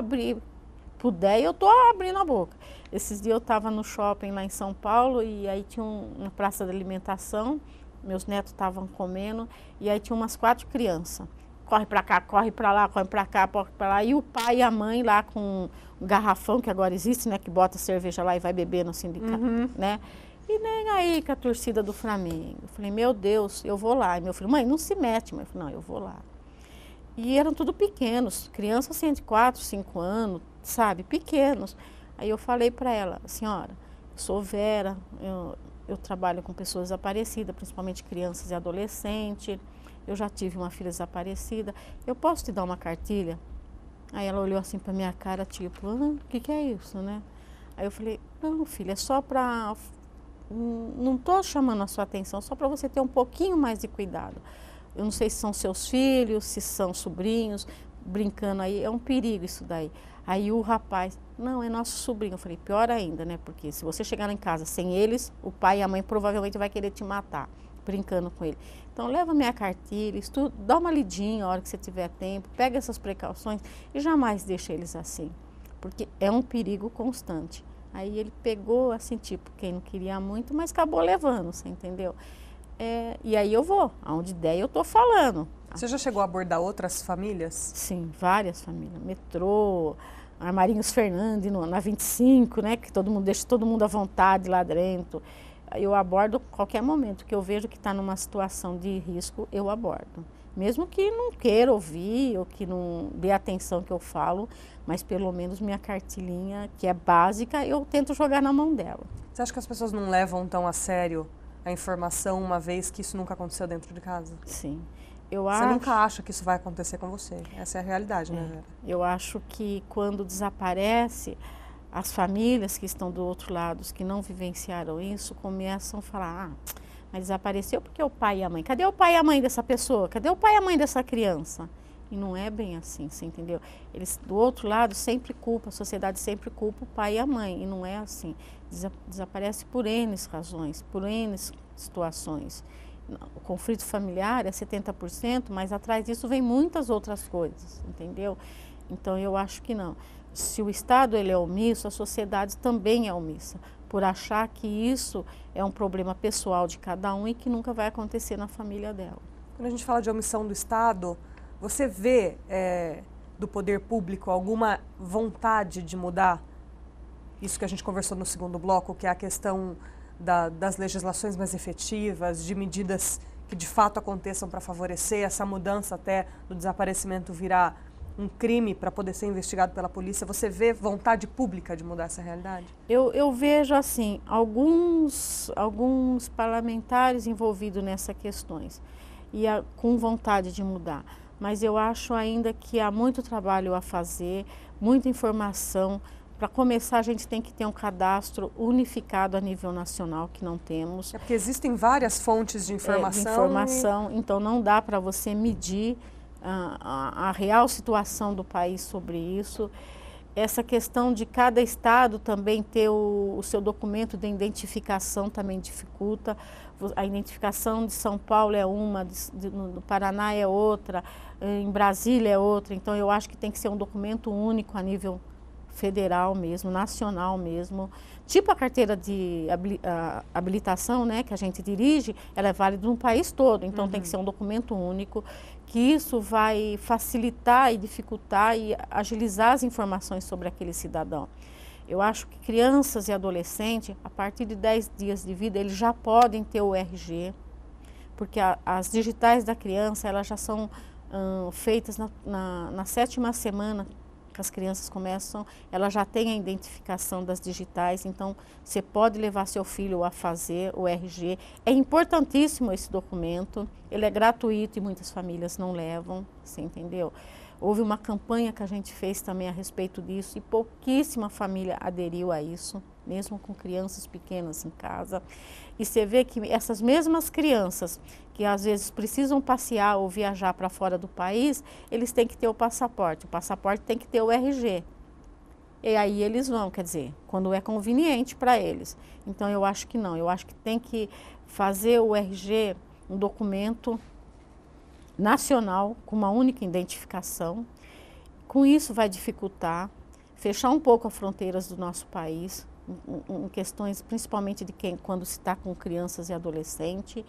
puder, eu estou abrindo a boca. Esses dias eu estava no shopping lá em São Paulo e aí tinha uma praça de alimentação, meus netos estavam comendo e aí tinha umas 4 crianças. Corre para cá, corre para lá, corre para cá, corre para lá. E o pai e a mãe lá com um garrafão que agora existe, né, que bota cerveja lá e vai beber no sindicato, né? E nem aí com a torcida do Flamengo. Eu falei, meu Deus, eu vou lá. E meu filho, mãe, não se mete. Mãe, eu falei, não, eu vou lá. E eram tudo pequenos, crianças assim, de 4, 5 anos, sabe, pequenos. Aí eu falei para ela, senhora, eu sou Vera, eu trabalho com pessoas desaparecidas, principalmente crianças e adolescentes. Eu já tive uma filha desaparecida, eu posso te dar uma cartilha? Aí ela olhou assim para minha cara, tipo, o que é isso, né? Aí eu falei, não, filha, é só para... Não estou chamando a sua atenção, só para você ter um pouquinho mais de cuidado. Eu não sei se são seus filhos, se são sobrinhos, brincando aí, é um perigo isso daí. Aí o rapaz, não, é nosso sobrinho. Eu falei, pior ainda, né? Porque se você chegar lá em casa sem eles, o pai e a mãe provavelmente vai querer te matar, brincando com ele. Então leva minha cartilha, estuda, dá uma lidinha a hora que você tiver tempo, pega essas precauções e jamais deixa eles assim, porque é um perigo constante. Aí ele pegou assim, tipo, quem não queria muito, mas acabou levando, você entendeu? E aí eu vou, aonde der eu estou falando. Você já chegou a abordar outras famílias? Sim, várias famílias. Metrô, Armarinhos Fernandes, na 25, né, que todo mundo deixa todo mundo à vontade lá dentro. Eu abordo qualquer momento que eu vejo que está numa situação de risco, eu abordo. Mesmo que não queira ouvir ou que não dê atenção que eu falo, mas pelo menos minha cartilinha, que é básica, eu tento jogar na mão dela. Você acha que as pessoas não levam tão a sério a informação, uma vez que isso nunca aconteceu dentro de casa? Sim. Você nunca acha que isso vai acontecer com você. Essa é a realidade, né, Vera? Eu acho que quando desaparece, as famílias que estão do outro lado, os que não vivenciaram isso, começam a falar, mas desapareceu porque o pai e a mãe. Cadê o pai e a mãe dessa pessoa? Cadê o pai e a mãe dessa criança? E não é bem assim, você entendeu? Eles, do outro lado, sempre culpam, a sociedade sempre culpa o pai e a mãe. E não é assim. Desaparece por N razões, por N situações. O conflito familiar é 70%, mas atrás disso vem muitas outras coisas, entendeu? Então eu acho que não. Se o Estado ele é omisso, a sociedade também é omissa, por achar que isso é um problema pessoal de cada um e que nunca vai acontecer na família dela. Quando a gente fala de omissão do Estado, você vê do poder público alguma vontade de mudar isso que a gente conversou no segundo bloco, que é a questão das legislações mais efetivas, de medidas que de fato aconteçam para favorecer essa mudança até do desaparecimento virar um crime para poder ser investigado pela polícia? Você vê vontade pública de mudar essa realidade? Eu vejo assim, alguns parlamentares envolvidos nessas questões e com vontade de mudar, mas eu acho ainda que há muito trabalho a fazer, muita informação. Para começar, a gente tem que ter um cadastro unificado a nível nacional, que não temos. É porque existem várias fontes de informação. Então não dá para você medir a real situação do país sobre isso. Essa questão de cada estado também ter o seu documento de identificação também dificulta. A identificação de São Paulo é uma, do Paraná é outra, em Brasília é outra. Então eu acho que tem que ser um documento único a nível federal mesmo, nacional mesmo, tipo a carteira de habilitação, né, que a gente dirige, ela é válida no país todo, então tem que ser um documento único, que isso vai facilitar e dificultar e agilizar as informações sobre aquele cidadão. Eu acho que crianças e adolescentes, a partir de 10 dias de vida, eles já podem ter o RG, porque as digitais da criança, elas já são feitas na 7ª semana, que as crianças começam, ela já tem a identificação das digitais, então você pode levar seu filho a fazer o RG. É importantíssimo esse documento, ele é gratuito e muitas famílias não levam, você entendeu? Houve uma campanha que a gente fez também a respeito disso e pouquíssima família aderiu a isso, mesmo com crianças pequenas em casa. E você vê que essas mesmas crianças que às vezes precisam passear ou viajar para fora do país, eles têm que ter o passaporte tem que ter o RG. E aí eles vão, quer dizer, quando é conveniente para eles. Então eu acho que não, eu acho que tem que fazer o RG um documento nacional, com uma única identificação. Com isso vai dificultar, fechar um pouco as fronteiras do nosso país, em questões principalmente de quando se está com crianças e adolescentes.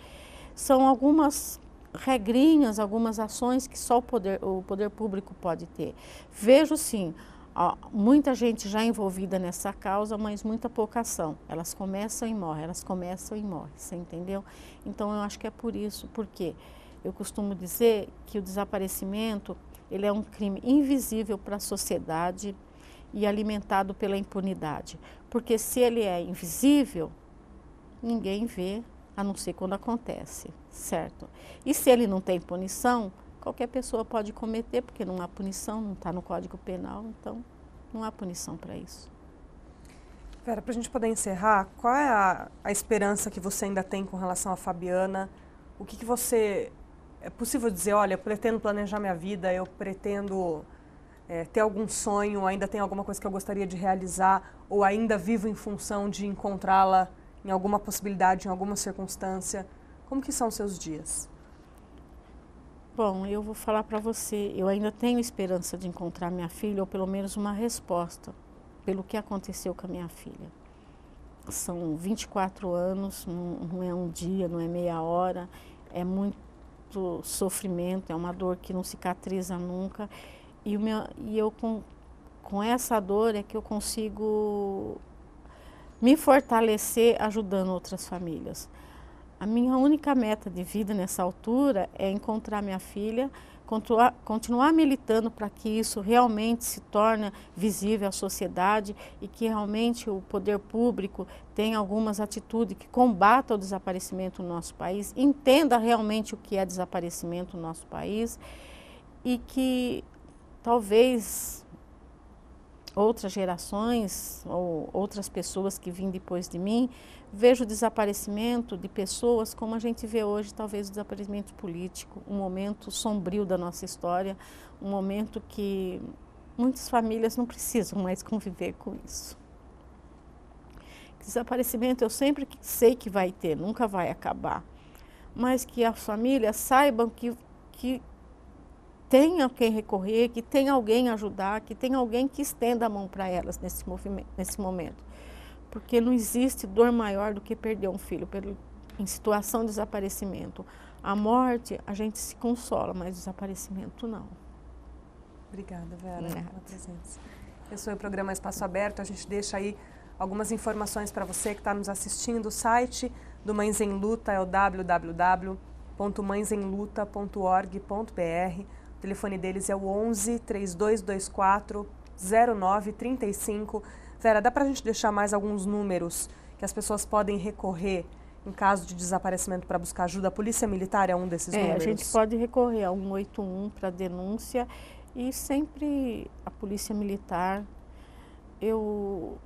São algumas regrinhas, algumas ações que só o poder público pode ter. Vejo sim, muita gente já envolvida nessa causa, mas muita pouca ação. Elas começam e morrem, você entendeu? Então eu acho que é por isso, porque eu costumo dizer que o desaparecimento, ele é um crime invisível para a sociedade e alimentado pela impunidade. Porque se ele é invisível, ninguém vê, a não ser quando acontece, certo? E se ele não tem punição, qualquer pessoa pode cometer, porque não há punição, não está no Código Penal, então não há punição para isso. Vera, para a gente poder encerrar, qual é a esperança que você ainda tem com relação à Fabiana? O que você... É possível dizer, olha, eu pretendo planejar minha vida, eu pretendo ter algum sonho, ainda tem alguma coisa que eu gostaria de realizar, ou ainda vivo em função de encontrá-la em alguma possibilidade, em alguma circunstância? Como que são os seus dias? Bom, eu vou falar para você, eu ainda tenho esperança de encontrar minha filha, ou pelo menos uma resposta pelo que aconteceu com a minha filha. São 24 anos, não é um dia, não é meia hora, é muito sofrimento, é uma dor que não cicatriza nunca. E eu com essa dor é que eu consigo me fortalecer ajudando outras famílias. A minha única meta de vida nessa altura é encontrar minha filha, continuar militando para que isso realmente se torne visível à sociedade e que realmente o poder público tenha algumas atitudes que combatam o desaparecimento no nosso país, entenda realmente o que é desaparecimento no nosso país e que talvez outras gerações ou outras pessoas que vêm depois de mim vejam o desaparecimento de pessoas como a gente vê hoje, talvez o desaparecimento político, um momento sombrio da nossa história, um momento que muitas famílias não precisam mais conviver com isso. Desaparecimento eu sempre sei que vai ter, nunca vai acabar, mas que as famílias saibam que tem a quem recorrer, que tem alguém a ajudar, que tem alguém que estenda a mão para elas nesse momento. Porque não existe dor maior do que perder um filho em situação de desaparecimento. A morte, a gente se consola, mas desaparecimento não. Obrigada, Vera, pela presença. Esse foi o programa Espaço Aberto. A gente deixa aí algumas informações para você que está nos assistindo. O site do Mães em Luta é o www.mãesemluta.org.br. O telefone deles é o 11 3224 0935. Vera, dá para a gente deixar mais alguns números que as pessoas podem recorrer em caso de desaparecimento para buscar ajuda? A Polícia Militar é um desses números? A gente pode recorrer a 181 para denúncia e sempre a Polícia Militar. Eu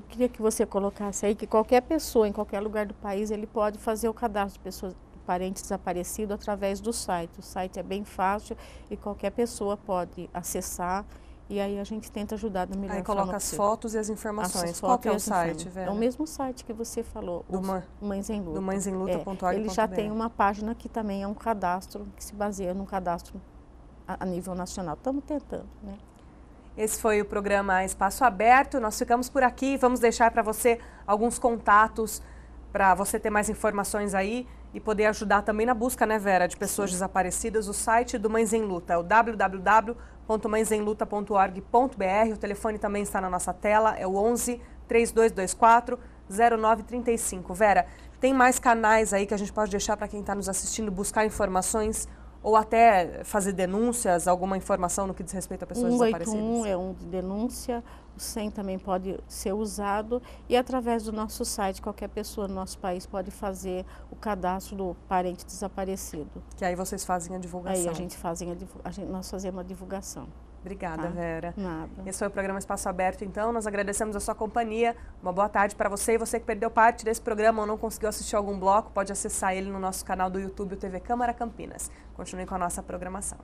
queria que você colocasse aí que qualquer pessoa, em qualquer lugar do país, ele pode fazer o cadastro de pessoas, parentes desaparecidos através do site. O site é bem fácil e qualquer pessoa pode acessar. E aí a gente tenta ajudar da melhor forma. Aí coloca as fotos e as informações. Qual que é o site, Vera? É o mesmo site que você falou, do Mães em Luta. Do mãesemluta.org.br. Ele já tem uma página que também é um cadastro, que se baseia num cadastro a nível nacional. Estamos tentando, né? Esse foi o programa Espaço Aberto. Nós ficamos por aqui. Vamos deixar para você alguns contatos para você ter mais informações aí e poder ajudar também na busca, né, Vera, de pessoas desaparecidas. O site do Mães em Luta é o www.mãesemluta.org.br. O telefone também está na nossa tela, é o 11 3224 0935. Vera, tem mais canais aí que a gente pode deixar para quem está nos assistindo buscar informações ou até fazer denúncias, alguma informação no que diz respeito a pessoas desaparecidas? 181 é um de denúncia, o 100 também pode ser usado e através do nosso site, qualquer pessoa no nosso país pode fazer o cadastro do parente desaparecido. Que aí vocês fazem a divulgação. Aí nós fazemos a divulgação. Obrigada, tá? Vera. Nada. Esse foi o programa Espaço Aberto, então. Nós agradecemos a sua companhia. Uma boa tarde para você. E você que perdeu parte desse programa ou não conseguiu assistir algum bloco, pode acessar ele no nosso canal do YouTube, o TV Câmara Campinas. Continue com a nossa programação.